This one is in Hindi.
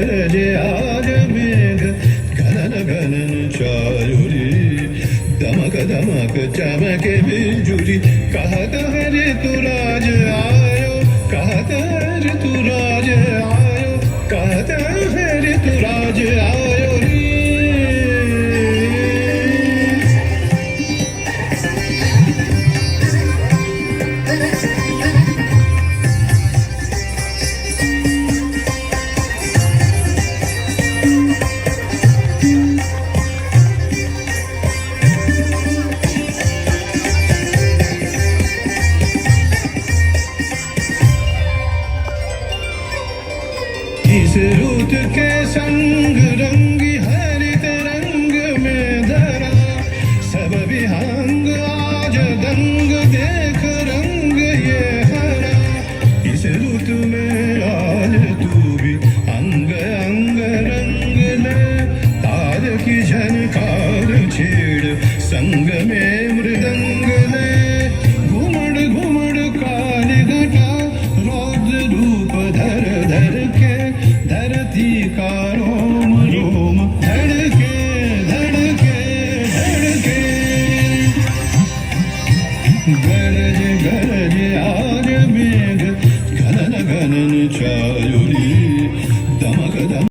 गरजे आज मेघ गगन गगन चारुरी दमक दमक चमके बिजुरी कहत है ऋतुराज आयो कहत है ऋतुराज आयो कहत है ऋतुराज आयो रे। इस रुत के संग रंगी हरित रंग में धरा सब विहंग आज दंग देख रंग ये हरा। इस रुत में आज तू भी अंग अंग रंग ले तार की झनकार छेड़ संग में मृदंग ले घुमड़ घुमड़ काली घटा रौद्र रूप धर धर के धरती कारों